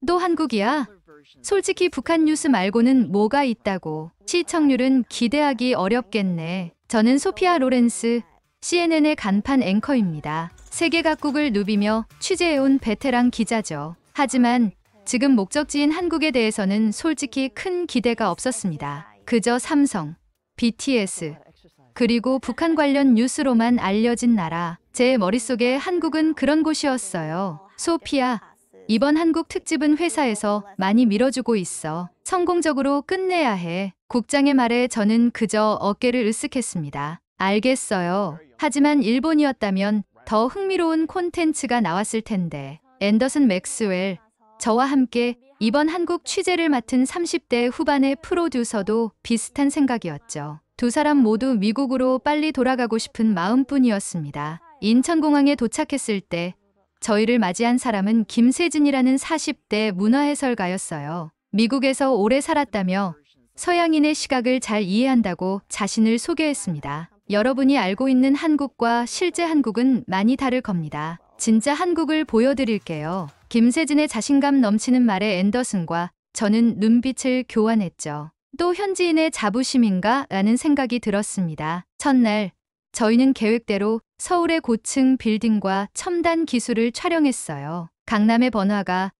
또 한국이야? 솔직히 북한 뉴스 말고는 뭐가 있다고. 시청률은 기대하기 어렵겠네. 저는 소피아 로렌스, CNN의 간판 앵커입니다. 세계 각국을 누비며 취재해온 베테랑 기자죠. 하지만 지금 목적지인 한국에 대해서는 솔직히 큰 기대가 없었습니다. 그저 삼성, BTS, 그리고 북한 관련 뉴스로만 알려진 나라. 제 머릿속에 한국은 그런 곳이었어요. 소피아, 이번 한국 특집은 회사에서 많이 밀어주고 있어. 성공적으로 끝내야 해. 국장의 말에 저는 그저 어깨를 으쓱했습니다. 알겠어요. 하지만 일본이었다면 더 흥미로운 콘텐츠가 나왔을 텐데. 앤더슨 맥스웰, 저와 함께 이번 한국 취재를 맡은 30대 후반의 프로듀서도 비슷한 생각이었죠. 두 사람 모두 미국으로 빨리 돌아가고 싶은 마음뿐이었습니다. 인천공항에 도착했을 때 저희를 맞이한 사람은 김세진이라는 40대 문화해설가였어요. 미국에서 오래 살았다며 서양인의 시각을 잘 이해한다고 자신을 소개했습니다. 여러분이 알고 있는 한국과 실제 한국은 많이 다를 겁니다. 진짜 한국을 보여드릴게요. 김세진의 자신감 넘치는 말에 앤더슨과 저는 눈빛을 교환했죠. 또 현지인의 자부심인가? 라는 생각이 들었습니다. 첫날, 저희는 계획대로 서울의 고층 빌딩과 첨단 기술을 촬영했어요. 강남의 번화가,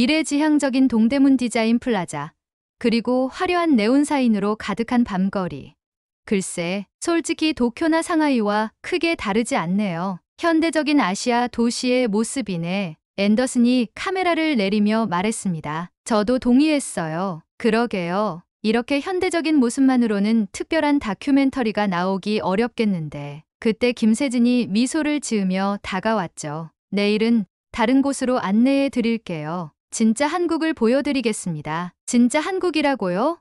미래지향적인 동대문 디자인 플라자, 그리고 화려한 네온사인으로 가득한 밤거리. 글쎄, 솔직히 도쿄나 상하이와 크게 다르지 않네요. 현대적인 아시아 도시의 모습이네. 앤더슨이 카메라를 내리며 말했습니다. 저도 동의했어요. 그러게요. 이렇게 현대적인 모습만으로는 특별한 다큐멘터리가 나오기 어렵겠는데. 그때 김세진이 미소를 지으며 다가왔죠. 내일은 다른 곳으로 안내해 드릴게요. 진짜 한국을 보여드리겠습니다. 진짜 한국이라고요?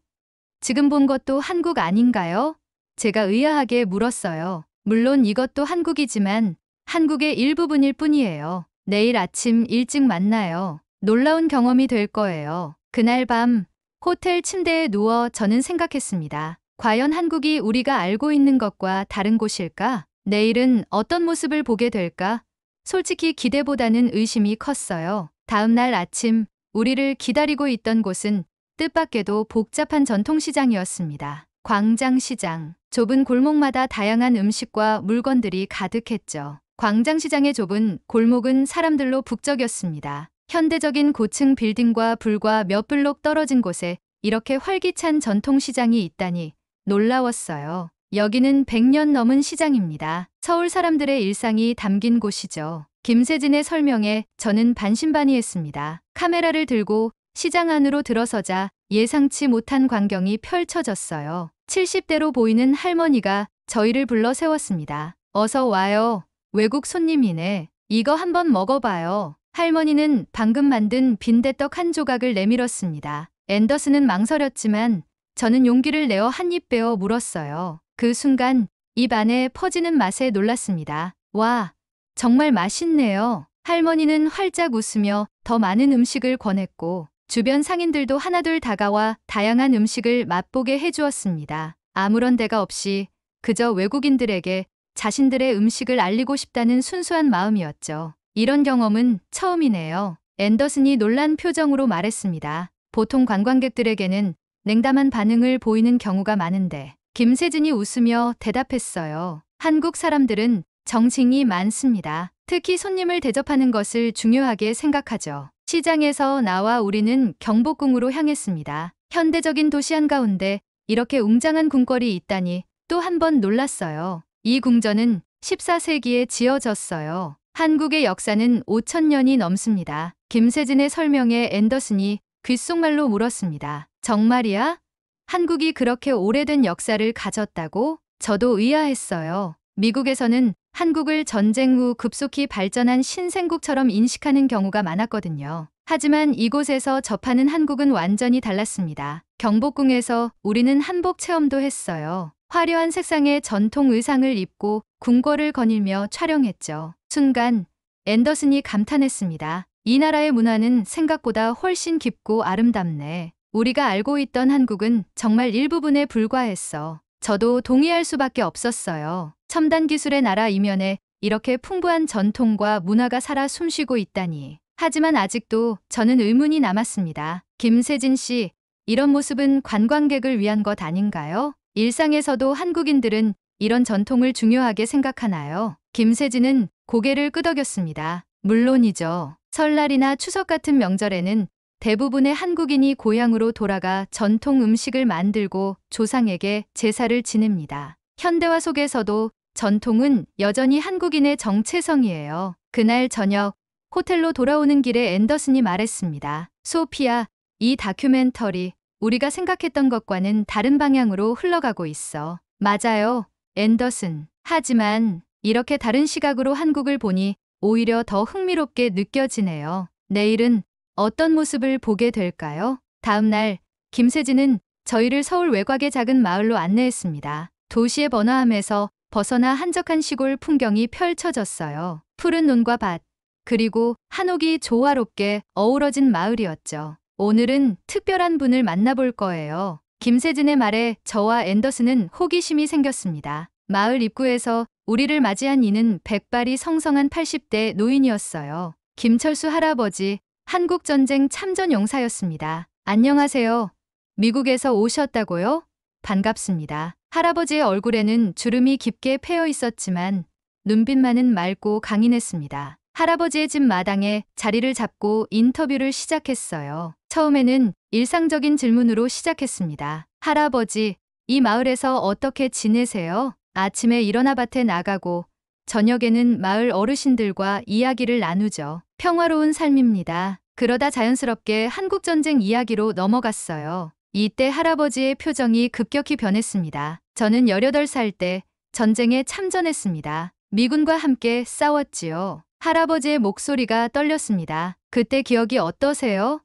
지금 본 것도 한국 아닌가요? 제가 의아하게 물었어요. 물론 이것도 한국이지만 한국의 일부분일 뿐이에요. 내일 아침 일찍 만나요. 놀라운 경험이 될 거예요. 그날 밤 호텔 침대에 누워 저는 생각했습니다. 과연 한국이 우리가 알고 있는 것과 다른 곳일까? 내일은 어떤 모습을 보게 될까? 솔직히 기대보다는 의심이 컸어요. 다음 날 아침 우리를 기다리고 있던 곳은 뜻밖에도 복잡한 전통시장이었습니다. 광장시장. 좁은 골목마다 다양한 음식과 물건들이 가득했죠. 광장시장의 좁은 골목은 사람들로 북적였습니다. 현대적인 고층 빌딩과 불과 몇 블록 떨어진 곳에 이렇게 활기찬 전통시장이 있다니 놀라웠어요. 여기는 100년 넘은 시장입니다. 서울 사람들의 일상이 담긴 곳이죠. 김세진의 설명에 저는 반신반의했습니다. 카메라를 들고 시장 안으로 들어서자 예상치 못한 광경이 펼쳐졌어요. 70대로 보이는 할머니가 저희를 불러 세웠습니다. 어서 와요. 외국 손님이네. 이거 한번 먹어봐요. 할머니는 방금 만든 빈대떡 한 조각을 내밀었습니다. 앤더슨은 망설였지만 저는 용기를 내어 한 입 베어 물었어요. 그 순간 입 안에 퍼지는 맛에 놀랐습니다. 와, 정말 맛있네요. 할머니는 활짝 웃으며 더 많은 음식을 권했고 주변 상인들도 하나둘 다가와 다양한 음식을 맛보게 해주었습니다. 아무런 대가 없이 그저 외국인들에게 자신들의 음식을 알리고 싶다는 순수한 마음이었죠. 이런 경험은 처음이네요. 앤더슨이 놀란 표정으로 말했습니다. 보통 관광객들에게는 냉담한 반응을 보이는 경우가 많은데 김세진이 웃으며 대답했어요. 한국 사람들은 정칭이 많습니다. 특히 손님을 대접하는 것을 중요하게 생각하죠. 시장에서 나와 우리는 경복궁으로 향했습니다. 현대적인 도시 한가운데 이렇게 웅장한 궁궐이 있다니 또 한 번 놀랐어요. 이 궁전은 14세기에 지어졌어요. 한국의 역사는 5,000년이 넘습니다. 김세진의 설명에 앤더슨이 귓속말로 물었습니다. 정말이야? 한국이 그렇게 오래된 역사를 가졌다고? 저도 의아했어요. 미국에서는 한국을 전쟁 후 급속히 발전한 신생국처럼 인식하는 경우가 많았거든요. 하지만 이곳에서 접하는 한국은 완전히 달랐습니다. 경복궁에서 우리는 한복 체험도 했어요. 화려한 색상의 전통 의상을 입고 궁궐을 거닐며 촬영했죠. 순간 앤더슨이 감탄했습니다. 이 나라의 문화는 생각보다 훨씬 깊고 아름답네. 우리가 알고 있던 한국은 정말 일부분에 불과했어. 저도 동의할 수밖에 없었어요. 첨단 기술의 나라 이면에 이렇게 풍부한 전통과 문화가 살아 숨쉬고 있다니. 하지만 아직도 저는 의문이 남았습니다. 김세진 씨, 이런 모습은 관광객을 위한 것 아닌가요? 일상에서도 한국인들은 이런 전통을 중요하게 생각하나요? 김세진은 고개를 끄덕였습니다. 물론이죠. 설날이나 추석 같은 명절에는 대부분의 한국인이 고향으로 돌아가 전통 음식을 만들고 조상에게 제사를 지냅니다. 현대화 속에서도 전통은 여전히 한국인의 정체성이에요. 그날 저녁 호텔로 돌아오는 길에 앤더슨이 말했습니다. 소피아, 이 다큐멘터리 우리가 생각했던 것과는 다른 방향으로 흘러가고 있어. 맞아요, 앤더슨. 하지만 이렇게 다른 시각으로 한국을 보니 오히려 더 흥미롭게 느껴지네요. 내일은 어떤 모습을 보게 될까요? 다음 날 김세진은 저희를 서울 외곽의 작은 마을로 안내했습니다. 도시의 번화함에서 벗어나 한적한 시골 풍경이 펼쳐졌어요. 푸른 논과 밭, 그리고 한옥이 조화롭게 어우러진 마을이었죠. 오늘은 특별한 분을 만나볼 거예요. 김세진의 말에 저와 앤더슨은 호기심이 생겼습니다. 마을 입구에서 우리를 맞이한 이는 백발이 성성한 80대 노인이었어요. 김철수 할아버지, 한국전쟁 참전 용사였습니다. 안녕하세요. 미국에서 오셨다고요? 반갑습니다. 할아버지의 얼굴에는 주름이 깊게 패여 있었지만 눈빛만은 맑고 강인했습니다. 할아버지의 집 마당에 자리를 잡고 인터뷰를 시작했어요. 처음에는 일상적인 질문으로 시작했습니다. 할아버지, 이 마을에서 어떻게 지내세요? 아침에 일어나 밭에 나가고 저녁에는 마을 어르신들과 이야기를 나누죠. 평화로운 삶입니다. 그러다 자연스럽게 한국전쟁 이야기로 넘어갔어요. 이때 할아버지의 표정이 급격히 변했습니다. 저는 18살 때 전쟁에 참전했습니다. 미군과 함께 싸웠지요. 할아버지의 목소리가 떨렸습니다. 그때 기억이 어떠세요?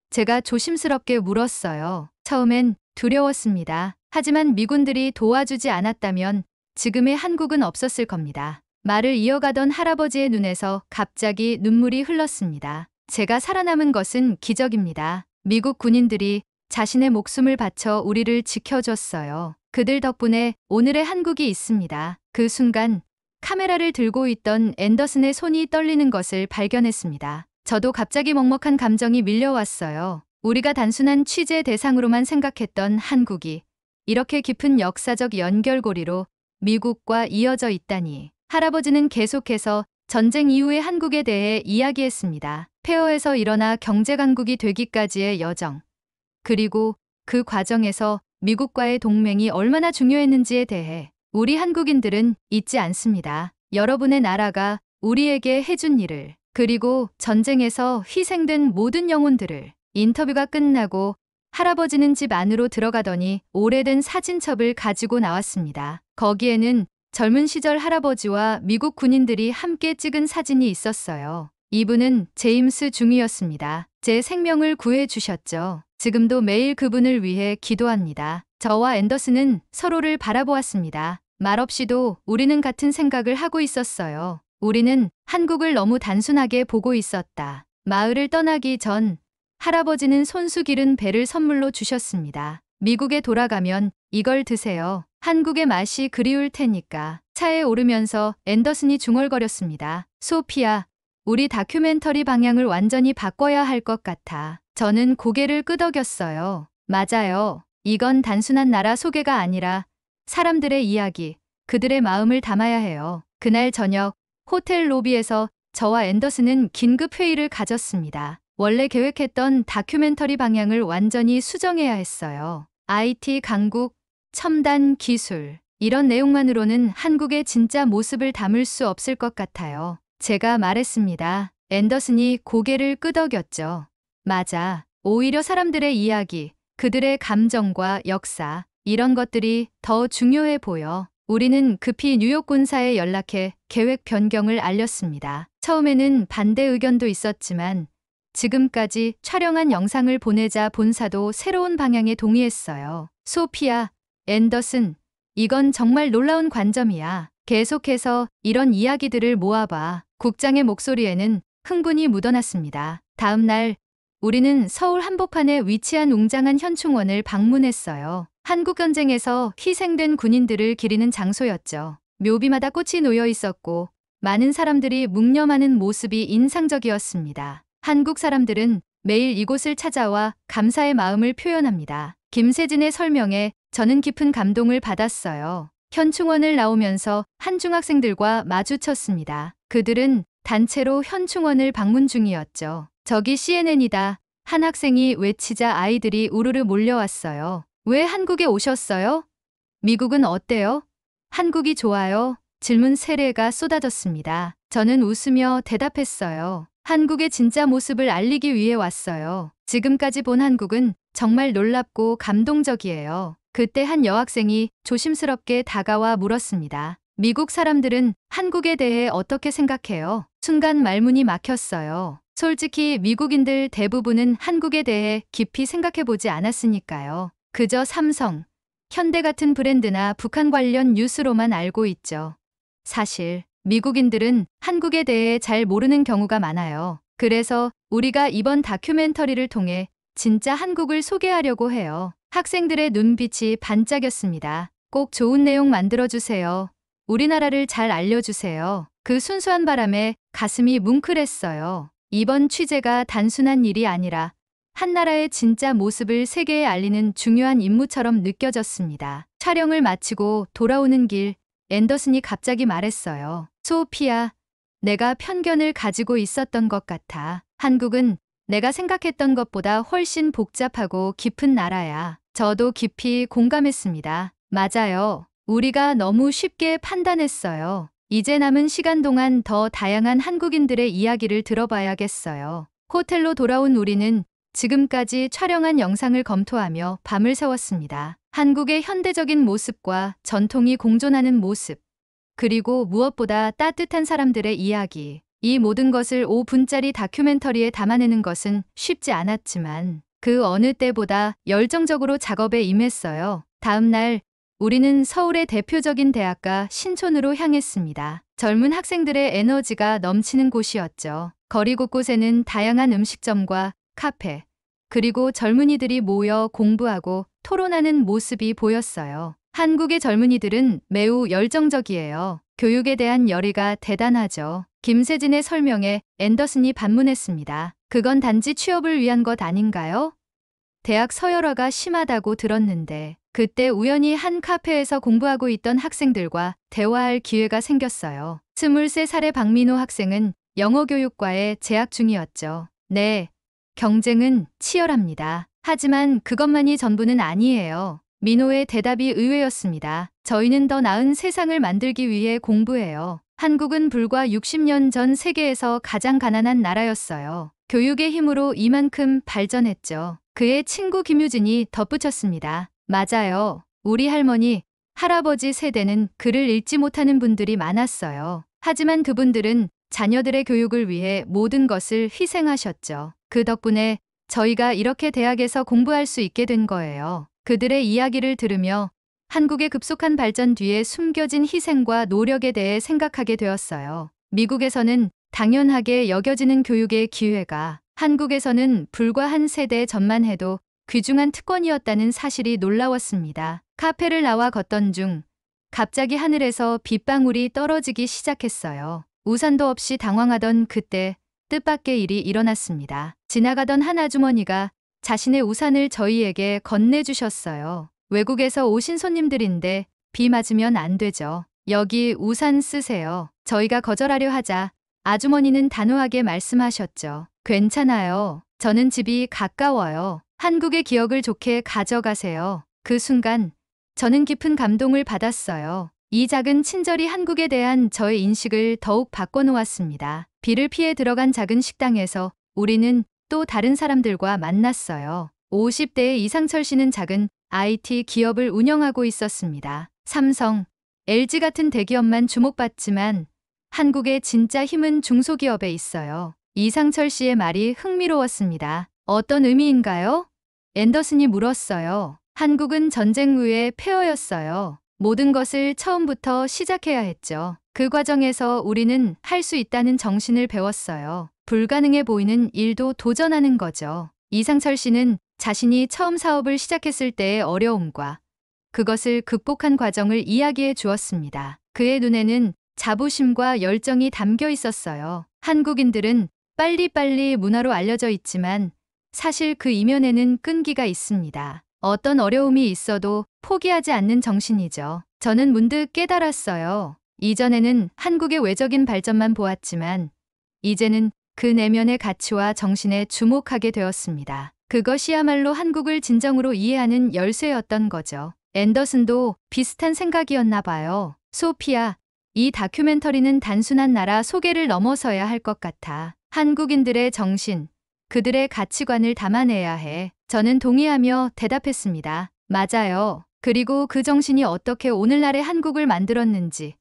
제가 조심스럽게 물었어요. 처음엔 두려웠습니다. 하지만 미군들이 도와주지 않았다면 지금의 한국은 없었을 겁니다. 말을 이어가던 할아버지의 눈에서 갑자기 눈물이 흘렀습니다. 제가 살아남은 것은 기적입니다. 미국 군인들이 자신의 목숨을 바쳐 우리를 지켜줬어요. 그들 덕분에 오늘의 한국이 있습니다. 그 순간 카메라를 들고 있던 앤더슨의 손이 떨리는 것을 발견했습니다. 저도 갑자기 먹먹한 감정이 밀려왔어요. 우리가 단순한 취재 대상으로만 생각했던 한국이 이렇게 깊은 역사적 연결고리로 미국과 이어져 있다니. 할아버지는 계속해서 전쟁 이후의 한국에 대해 이야기했습니다. 폐허에서 일어나 경제강국이 되기까지의 여정, 그리고 그 과정에서 미국과의 동맹이 얼마나 중요했는지에 대해 우리 한국인들은 잊지 않습니다. 여러분의 나라가 우리에게 해준 일을, 그리고 전쟁에서 희생된 모든 영혼들을. 인터뷰가 끝나고 할아버지는 집 안으로 들어가더니 오래된 사진첩을 가지고 나왔습니다. 거기에는 젊은 시절 할아버지와 미국 군인들이 함께 찍은 사진이 있었어요. 이분은 제임스 중위였습니다. 제 생명을 구해주셨죠. 지금도 매일 그분을 위해 기도합니다. 저와 앤더슨은 서로를 바라보았습니다. 말없이도 우리는 같은 생각을 하고 있었어요. 우리는 한국을 너무 단순하게 보고 있었다. 마을을 떠나기 전 할아버지는 손수 기른 배를 선물로 주셨습니다. 미국에 돌아가면 이걸 드세요. 한국의 맛이 그리울 테니까. 차에 오르면서 앤더슨이 중얼거렸습니다. 소피아, 우리 다큐멘터리 방향을 완전히 바꿔야 할 것 같아. 저는 고개를 끄덕였어요. 맞아요. 이건 단순한 나라 소개가 아니라 사람들의 이야기, 그들의 마음을 담아야 해요. 그날 저녁 호텔 로비에서 저와 앤더슨은 긴급 회의를 가졌습니다. 원래 계획했던 다큐멘터리 방향을 완전히 수정해야 했어요. IT 강국, 첨단 기술, 이런 내용만으로는 한국의 진짜 모습을 담을 수 없을 것 같아요. 제가 말했습니다. 앤더슨이 고개를 끄덕였죠. 맞아. 오히려 사람들의 이야기, 그들의 감정과 역사, 이런 것들이 더 중요해 보여. 우리는 급히 뉴욕 군사에 연락해 계획 변경을 알렸습니다. 처음에는 반대 의견도 있었지만 지금까지 촬영한 영상을 보내자 본사도 새로운 방향에 동의했어요. 소피아, 앤더슨, 이건 정말 놀라운 관점이야. 계속해서 이런 이야기들을 모아봐. 국장의 목소리에는 흥분이 묻어났습니다. 다음 날 우리는 서울 한복판에 위치한 웅장한 현충원을 방문했어요. 한국전쟁에서 희생된 군인들을 기리는 장소였죠. 묘비마다 꽃이 놓여 있었고 많은 사람들이 묵념하는 모습이 인상적이었습니다. 한국 사람들은 매일 이곳을 찾아와 감사의 마음을 표현합니다. 김세진의 설명에 저는 깊은 감동을 받았어요. 현충원을 나오면서 한 중학생들과 마주쳤습니다. 그들은 단체로 현충원을 방문 중이었죠. 저기 CNN이다. 한 학생이 외치자 아이들이 우르르 몰려왔어요. 왜 한국에 오셨어요? 미국은 어때요? 한국이 좋아요. 질문 세례가 쏟아졌습니다. 저는 웃으며 대답했어요. 한국의 진짜 모습을 알리기 위해 왔어요. 지금까지 본 한국은 정말 놀랍고 감동적이에요. 그때 한 여학생이 조심스럽게 다가와 물었습니다. 미국 사람들은 한국에 대해 어떻게 생각해요? 순간 말문이 막혔어요. 솔직히 미국인들 대부분은 한국에 대해 깊이 생각해보지 않았으니까요. 그저 삼성, 현대 같은 브랜드나 북한 관련 뉴스로만 알고 있죠. 사실 미국인들은 한국에 대해 잘 모르는 경우가 많아요. 그래서 우리가 이번 다큐멘터리를 통해 진짜 한국을 소개하려고 해요. 학생들의 눈빛이 반짝였습니다. 꼭 좋은 내용 만들어주세요. 우리나라를 잘 알려주세요. 그 순수한 바람에 가슴이 뭉클했어요. 이번 취재가 단순한 일이 아니라 한 나라의 진짜 모습을 세계에 알리는 중요한 임무처럼 느껴졌습니다. 촬영을 마치고 돌아오는 길, 앤더슨이 갑자기 말했어요. 소피아, 내가 편견을 가지고 있었던 것 같아. 한국은 내가 생각했던 것보다 훨씬 복잡하고 깊은 나라야. 저도 깊이 공감했습니다. 맞아요. 우리가 너무 쉽게 판단했어요. 이제 남은 시간 동안 더 다양한 한국인들의 이야기를 들어봐야겠어요. 호텔로 돌아온 우리는 지금까지 촬영한 영상을 검토하며 밤을 새웠습니다. 한국의 현대적인 모습과 전통이 공존하는 모습, 그리고 무엇보다 따뜻한 사람들의 이야기. 이 모든 것을 5분짜리 다큐멘터리에 담아내는 것은 쉽지 않았지만 그 어느 때보다 열정적으로 작업에 임했어요. 다음 날 우리는 서울의 대표적인 대학가 신촌으로 향했습니다. 젊은 학생들의 에너지가 넘치는 곳이었죠. 거리 곳곳에는 다양한 음식점과 카페, 그리고 젊은이들이 모여 공부하고 토론하는 모습이 보였어요. 한국의 젊은이들은 매우 열정적이에요. 교육에 대한 열의가 대단하죠. 김세진의 설명에 앤더슨이 반문했습니다. 그건 단지 취업을 위한 것 아닌가요? 대학 서열화가 심하다고 들었는데 그때 우연히 한 카페에서 공부하고 있던 학생들과 대화할 기회가 생겼어요. 23살의 박민호 학생은 영어교육과에 재학 중이었죠. 네, 경쟁은 치열합니다. 하지만 그것만이 전부는 아니에요. 민호의 대답이 의외였습니다. 저희는 더 나은 세상을 만들기 위해 공부해요. 한국은 불과 60년 전 세계에서 가장 가난한 나라였어요. 교육의 힘으로 이만큼 발전했죠. 그의 친구 김유진이 덧붙였습니다. 맞아요. 우리 할머니, 할아버지 세대는 글을 읽지 못하는 분들이 많았어요. 하지만 그분들은 자녀들의 교육을 위해 모든 것을 희생하셨죠. 그 덕분에 저희가 이렇게 대학에서 공부할 수 있게 된 거예요. 그들의 이야기를 들으며 한국의 급속한 발전 뒤에 숨겨진 희생과 노력에 대해 생각하게 되었어요. 미국에서는 당연하게 여겨지는 교육의 기회가 한국에서는 불과 한 세대 전만 해도 귀중한 특권이었다는 사실이 놀라웠습니다. 카페를 나와 걷던 중 갑자기 하늘에서 빗방울이 떨어지기 시작했어요. 우산도 없이 당황하던 그때 뜻밖의 일이 일어났습니다. 지나가던 한 아주머니가 자신의 우산을 저희에게 건네주셨어요. 외국에서 오신 손님들인데 비 맞으면 안 되죠. 여기 우산 쓰세요. 저희가 거절하려 하자 아주머니는 단호하게 말씀하셨죠. 괜찮아요. 저는 집이 가까워요. 한국의 기억을 좋게 가져가세요. 그 순간 저는 깊은 감동을 받았어요. 이 작은 친절이 한국에 대한 저의 인식을 더욱 바꿔놓았습니다. 비를 피해 들어간 작은 식당에서 우리는 또 다른 사람들과 만났어요. 50대의 이상철 씨는 작은 IT 기업을 운영하고 있었습니다. 삼성, LG 같은 대기업만 주목받지만 한국의 진짜 힘은 중소기업에 있어요. 이상철 씨의 말이 흥미로웠습니다. 어떤 의미인가요? 앤더슨이 물었어요. 한국은 전쟁 후의 폐허였어요. 모든 것을 처음부터 시작해야 했죠. 그 과정에서 우리는 할 수 있다는 정신을 배웠어요. 불가능해 보이는 일도 도전하는 거죠. 이상철 씨는 자신이 처음 사업을 시작했을 때의 어려움과 그것을 극복한 과정을 이야기해 주었습니다. 그의 눈에는 자부심과 열정이 담겨 있었어요. 한국인들은 빨리빨리 문화로 알려져 있지만 사실 그 이면에는 끈기가 있습니다. 어떤 어려움이 있어도 포기하지 않는 정신이죠. 저는 문득 깨달았어요. 이전에는 한국의 외적인 발전만 보았지만 이제는 그 내면의 가치와 정신에 주목하게 되었습니다. 그것이야말로 한국을 진정으로 이해하는 열쇠였던 거죠. 앤더슨도 비슷한 생각이었나 봐요. 소피아, 이 다큐멘터리는 단순한 나라 소개를 넘어서야 할 것 같아. 한국인들의 정신, 그들의 가치관을 담아내야 해. 저는 동의하며 대답했습니다. 맞아요. 그리고 그 정신이 어떻게 오늘날의 한국을 만들었는지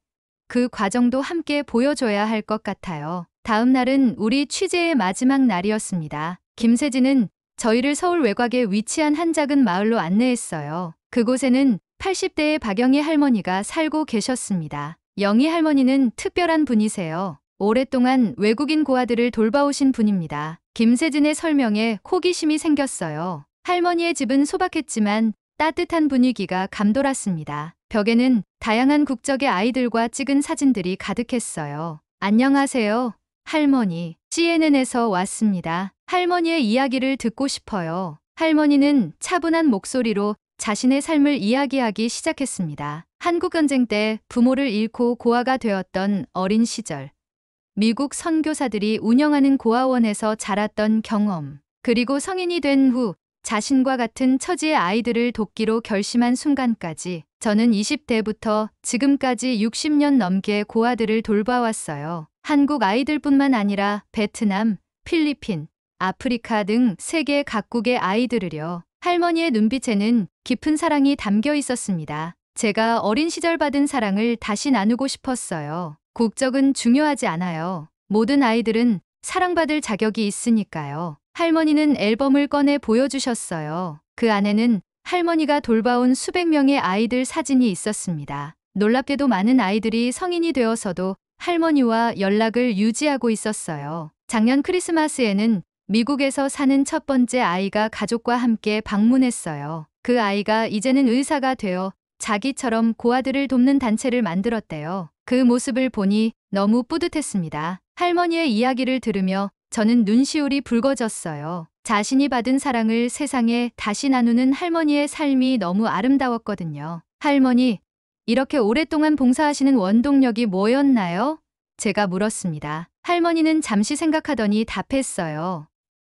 그 과정도 함께 보여줘야 할 것 같아요. 다음 날은 우리 취재의 마지막 날이었습니다. 김세진은 저희를 서울 외곽에 위치한 한 작은 마을로 안내했어요. 그곳에는 80대의 박영희 할머니가 살고 계셨습니다. 영희 할머니는 특별한 분이세요. 오랫동안 외국인 고아들을 돌봐오신 분입니다. 김세진의 설명에 호기심이 생겼어요. 할머니의 집은 소박했지만 따뜻한 분위기가 감돌았습니다. 벽에는 다양한 국적의 아이들과 찍은 사진들이 가득했어요. 안녕하세요, 할머니. CNN에서 왔습니다. 할머니의 이야기를 듣고 싶어요. 할머니는 차분한 목소리로 자신의 삶을 이야기하기 시작했습니다. 한국전쟁 때 부모를 잃고 고아가 되었던 어린 시절, 미국 선교사들이 운영하는 고아원에서 자랐던 경험, 그리고 성인이 된 후 자신과 같은 처지의 아이들을 돕기로 결심한 순간까지 저는 20대부터 지금까지 60년 넘게 고아들을 돌봐왔어요. 한국 아이들뿐만 아니라 베트남, 필리핀, 아프리카 등 세계 각국의 아이들을요. 할머니의 눈빛에는 깊은 사랑이 담겨 있었습니다. 제가 어린 시절 받은 사랑을 다시 나누고 싶었어요. 국적은 중요하지 않아요. 모든 아이들은 사랑받을 자격이 있으니까요. 할머니는 앨범을 꺼내 보여주셨어요. 그 안에는 할머니가 돌봐온 수백 명의 아이들 사진이 있었습니다. 놀랍게도 많은 아이들이 성인이 되어서도 할머니와 연락을 유지하고 있었어요. 작년 크리스마스에는 미국에서 사는 첫 번째 아이가 가족과 함께 방문했어요. 그 아이가 이제는 의사가 되어 자기처럼 고아들을 돕는 단체를 만들었대요. 그 모습을 보니 너무 뿌듯했습니다. 할머니의 이야기를 들으며 저는 눈시울이 붉어졌어요. 자신이 받은 사랑을 세상에 다시 나누는 할머니의 삶이 너무 아름다웠거든요. 할머니, 이렇게 오랫동안 봉사하시는 원동력이 뭐였나요? 제가 물었습니다. 할머니는 잠시 생각하더니 답했어요.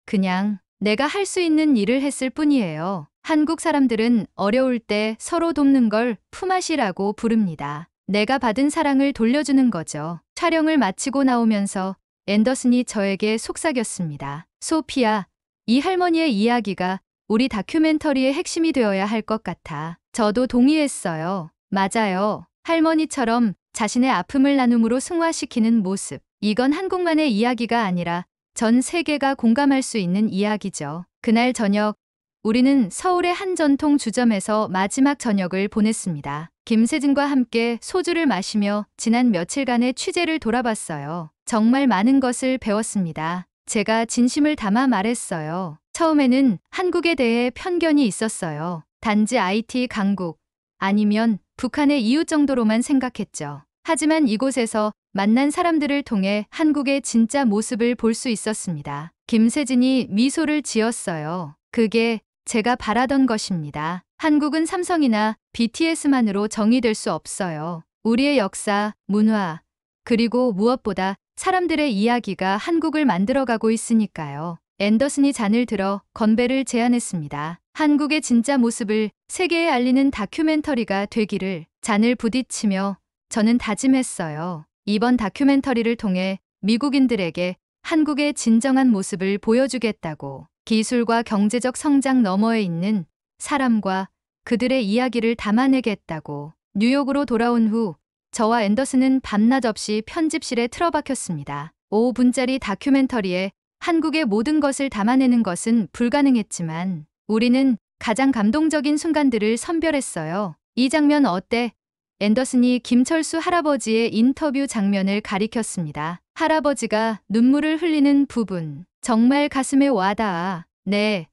그냥 내가 할 수 있는 일을 했을 뿐이에요. 한국 사람들은 어려울 때 서로 돕는 걸 품앗이라고 부릅니다. 내가 받은 사랑을 돌려주는 거죠. 촬영을 마치고 나오면서 앤더슨이 저에게 속삭였습니다. 소피아, 이 할머니의 이야기가 우리 다큐멘터리의 핵심이 되어야 할 것 같아. 저도 동의했어요. 맞아요. 할머니처럼 자신의 아픔을 나눔으로 승화시키는 모습. 이건 한국만의 이야기가 아니라 전 세계가 공감할 수 있는 이야기죠. 그날 저녁, 우리는 서울의 한 전통 주점에서 마지막 저녁을 보냈습니다. 김세진과 함께 소주를 마시며 지난 며칠간의 취재를 돌아봤어요. 정말 많은 것을 배웠습니다. 제가 진심을 담아 말했어요. 처음에는 한국에 대해 편견이 있었어요. 단지 IT 강국, 아니면 북한의 이웃 정도로만 생각했죠. 하지만 이곳에서 만난 사람들을 통해 한국의 진짜 모습을 볼 수 있었습니다. 김세진이 미소를 지었어요. 그게 제가 바라던 것입니다. 한국은 삼성이나 BTS만으로 정의될 수 없어요. 우리의 역사, 문화, 그리고 무엇보다 사람들의 이야기가 한국을 만들어가고 있으니까요. 앤더슨이 잔을 들어 건배를 제안했습니다. 한국의 진짜 모습을 세계에 알리는 다큐멘터리가 되기를. 잔을 부딪히며 저는 다짐했어요. 이번 다큐멘터리를 통해 미국인들에게 한국의 진정한 모습을 보여주겠다고. 기술과 경제적 성장 너머에 있는 사람과 그들의 이야기를 담아내겠다고. 뉴욕으로 돌아온 후 저와 앤더슨은 밤낮 없이 편집실에 틀어박혔습니다. 5분짜리 다큐멘터리에 한국의 모든 것을 담아내는 것은 불가능했지만 우리는 가장 감동적인 순간들을 선별했어요. 이 장면 어때? 앤더슨이 김철수 할아버지의 인터뷰 장면을 가리켰습니다. 할아버지가 눈물을 흘리는 부분. 정말 가슴에 와닿아. 네.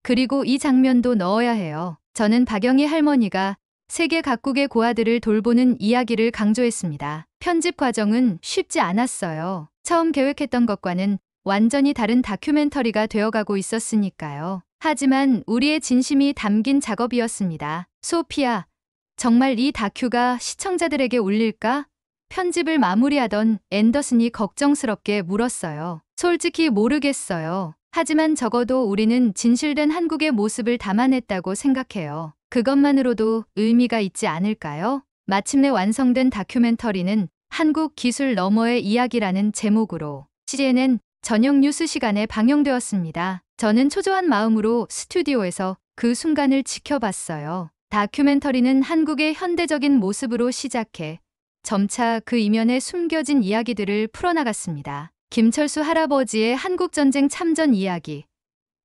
그리고 이 장면도 넣어야 해요. 저는 박영희 할머니가 세계 각국의 고아들을 돌보는 이야기를 강조했습니다. 편집 과정은 쉽지 않았어요. 처음 계획했던 것과는 완전히 다른 다큐멘터리가 되어가고 있었으니까요. 하지만 우리의 진심이 담긴 작업이었습니다. 소피아, 정말 이 다큐가 시청자들에게 울릴까? 편집을 마무리하던 앤더슨이 걱정스럽게 물었어요. 솔직히 모르겠어요. 하지만 적어도 우리는 진실된 한국의 모습을 담아냈다고 생각해요. 그것만으로도 의미가 있지 않을까요? 마침내 완성된 다큐멘터리는 한국 기술 너머의 이야기라는 제목으로 CNN 저녁 뉴스 시간에 방영되었습니다. 저는 초조한 마음으로 스튜디오에서 그 순간을 지켜봤어요. 다큐멘터리는 한국의 현대적인 모습으로 시작해 점차 그 이면에 숨겨진 이야기들을 풀어나갔습니다. 김철수 할아버지의 한국전쟁 참전 이야기,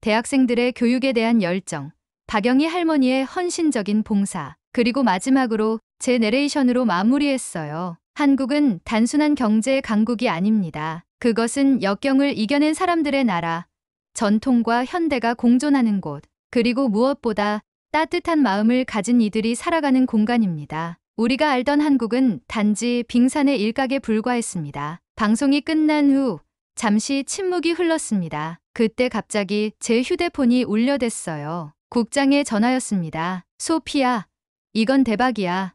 대학생들의 교육에 대한 열정, 박영희 할머니의 헌신적인 봉사, 그리고 마지막으로 제 내레이션으로 마무리했어요. 한국은 단순한 경제 강국이 아닙니다. 그것은 역경을 이겨낸 사람들의 나라, 전통과 현대가 공존하는 곳, 그리고 무엇보다 따뜻한 마음을 가진 이들이 살아가는 공간입니다. 우리가 알던 한국은 단지 빙산의 일각에 불과했습니다. 방송이 끝난 후 잠시 침묵이 흘렀습니다. 그때 갑자기 제 휴대폰이 울려댔어요. 국장의 전화였습니다. 소피아, 이건 대박이야.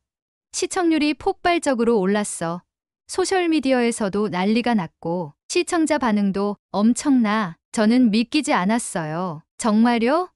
시청률이 폭발적으로 올랐어. 소셜미디어에서도 난리가 났고 시청자 반응도 엄청나. 저는 믿기지 않았어요. 정말요?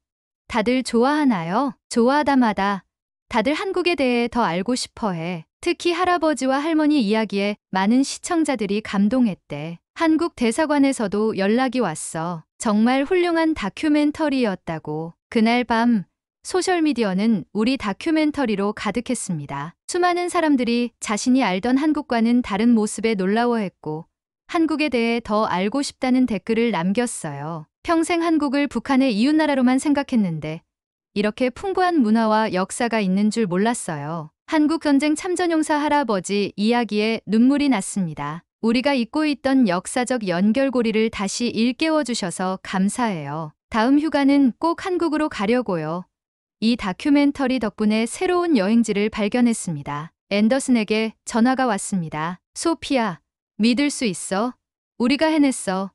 다들 좋아하나요? 좋아하다마다 다들 한국에 대해 더 알고 싶어해. 특히 할아버지와 할머니 이야기에 많은 시청자들이 감동했대. 한국 대사관에서도 연락이 왔어. 정말 훌륭한 다큐멘터리였다고. 그날 밤 소셜미디어는 우리 다큐멘터리로 가득했습니다. 수많은 사람들이 자신이 알던 한국과는 다른 모습에 놀라워했고 한국에 대해 더 알고 싶다는 댓글을 남겼어요. 평생 한국을 북한의 이웃나라로만 생각했는데 이렇게 풍부한 문화와 역사가 있는 줄 몰랐어요. 한국전쟁 참전용사 할아버지 이야기에 눈물이 났습니다. 우리가 잊고 있던 역사적 연결고리를 다시 일깨워 주셔서 감사해요. 다음 휴가는 꼭 한국으로 가려고요. 이 다큐멘터리 덕분에 새로운 여행지를 발견했습니다. 앤더슨에게 전화가 왔습니다. 소피아, 믿을 수 있어? 우리가 해냈어.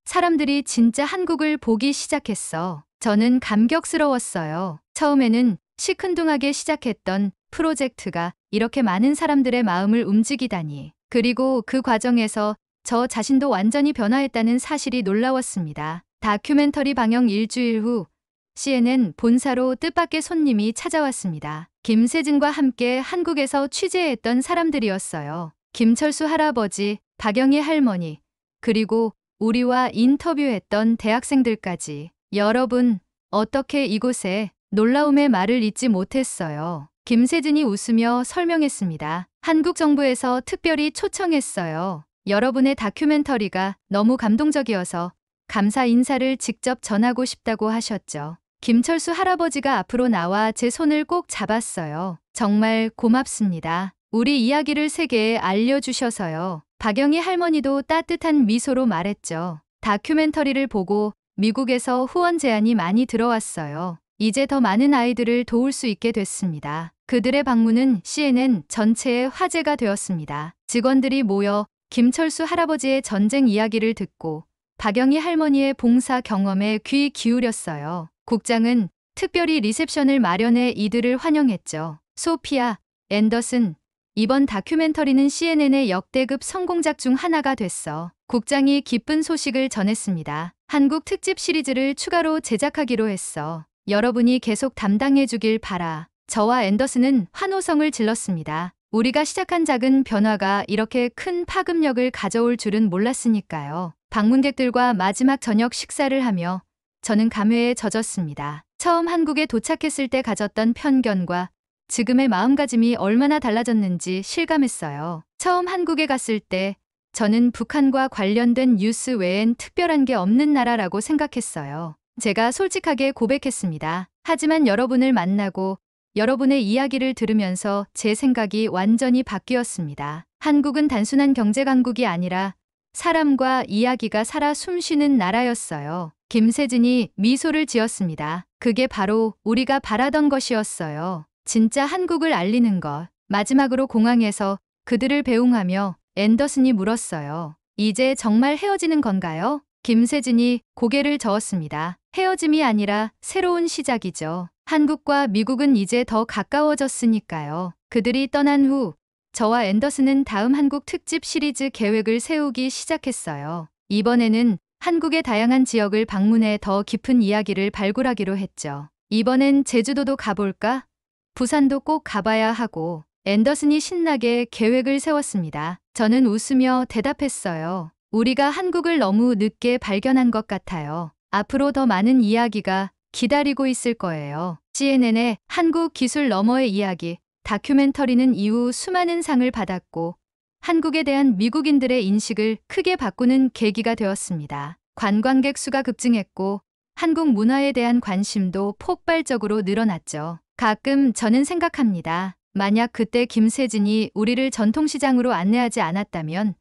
사람들이 진짜 한국을 보기 시작했어. 저는 감격스러웠어요. 처음에는 시큰둥하게 시작했던 프로젝트가 이렇게 많은 사람들의 마음을 움직이다니. 그리고 그 과정에서 저 자신도 완전히 변화했다는 사실이 놀라웠습니다. 다큐멘터리 방영 일주일 후 CNN 본사로 뜻밖의 손님이 찾아왔습니다. 김세진과 함께 한국에서 취재했던 사람들이었어요. 김철수 할아버지, 박영희 할머니, 그리고 우리와 인터뷰했던 대학생들까지. 여러분, 어떻게 이곳에 놀라움의 말을 잊지 못했어요. 김세진이 웃으며 설명했습니다. 한국 정부에서 특별히 초청했어요. 여러분의 다큐멘터리가 너무 감동적이어서 감사 인사를 직접 전하고 싶다고 하셨죠. 김철수 할아버지가 앞으로 나와 제 손을 꼭 잡았어요. 정말 고맙습니다. 우리 이야기를 세계에 알려주셔서요. 박영희 할머니도 따뜻한 미소로 말했죠. 다큐멘터리를 보고 미국에서 후원 제안이 많이 들어왔어요. 이제 더 많은 아이들을 도울 수 있게 됐습니다. 그들의 방문은 CNN 전체의 화제가 되었습니다. 직원들이 모여 김철수 할아버지의 전쟁 이야기를 듣고 박영희 할머니의 봉사 경험에 귀 기울였어요. 국장은 특별히 리셉션을 마련해 이들을 환영했죠. 소피아, 앤더슨, 이번 다큐멘터리는 CNN의 역대급 성공작 중 하나가 됐어. 국장이 기쁜 소식을 전했습니다. 한국 특집 시리즈를 추가로 제작하기로 했어. 여러분이 계속 담당해 주길 바라. 저와 앤더슨은 환호성을 질렀습니다. 우리가 시작한 작은 변화가 이렇게 큰 파급력을 가져올 줄은 몰랐으니까요. 방문객들과 마지막 저녁 식사를 하며 저는 감회에 젖었습니다. 처음 한국에 도착했을 때 가졌던 편견과 지금의 마음가짐이 얼마나 달라졌는지 실감했어요. 처음 한국에 갔을 때 저는 북한과 관련된 뉴스 외엔 특별한 게 없는 나라라고 생각했어요. 제가 솔직하게 고백했습니다. 하지만 여러분을 만나고 여러분의 이야기를 들으면서 제 생각이 완전히 바뀌었습니다. 한국은 단순한 경제 강국이 아니라 사람과 이야기가 살아 숨쉬는 나라였어요. 김세진이 미소를 지었습니다. 그게 바로 우리가 바라던 것이었어요. 진짜 한국을 알리는 것. 마지막으로 공항에서 그들을 배웅하며 앤더슨이 물었어요. 이제 정말 헤어지는 건가요? 김세진이 고개를 저었습니다. 헤어짐이 아니라 새로운 시작이죠. 한국과 미국은 이제 더 가까워졌으니까요. 그들이 떠난 후 저와 앤더슨은 다음 한국 특집 시리즈 계획을 세우기 시작했어요. 이번에는 한국의 다양한 지역을 방문해 더 깊은 이야기를 발굴하기로 했죠. 이번엔 제주도도 가볼까? 부산도 꼭 가봐야 하고 앤더슨이 신나게 계획을 세웠습니다. 저는 웃으며 대답했어요. 우리가 한국을 너무 늦게 발견한 것 같아요. 앞으로 더 많은 이야기가 기다리고 있을 거예요. CNN의 한국 기술 너머의 이야기 다큐멘터리는 이후 수많은 상을 받았고 한국에 대한 미국인들의 인식을 크게 바꾸는 계기가 되었습니다. 관광객 수가 급증했고 한국 문화에 대한 관심도 폭발적으로 늘어났죠. 가끔 저는 생각합니다. 만약 그때 김세진이 우리를 전통시장으로 안내하지 않았다면,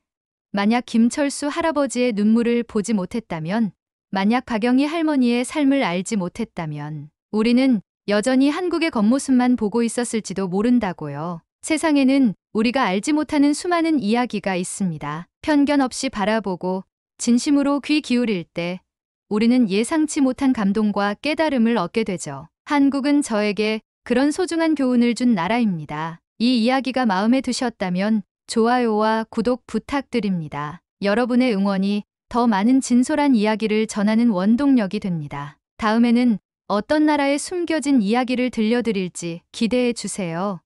만약 김철수 할아버지의 눈물을 보지 못했다면, 만약 박영희 할머니의 삶을 알지 못했다면, 우리는 여전히 한국의 겉모습만 보고 있었을지도 모른다고요. 세상에는 우리가 알지 못하는 수많은 이야기가 있습니다. 편견 없이 바라보고 진심으로 귀 기울일 때 우리는 예상치 못한 감동과 깨달음을 얻게 되죠. 한국은 저에게 그런 소중한 교훈을 준 나라입니다. 이 이야기가 마음에 드셨다면 좋아요와 구독 부탁드립니다. 여러분의 응원이 더 많은 진솔한 이야기를 전하는 원동력이 됩니다. 다음에는 어떤 나라의 숨겨진 이야기를 들려드릴지 기대해 주세요.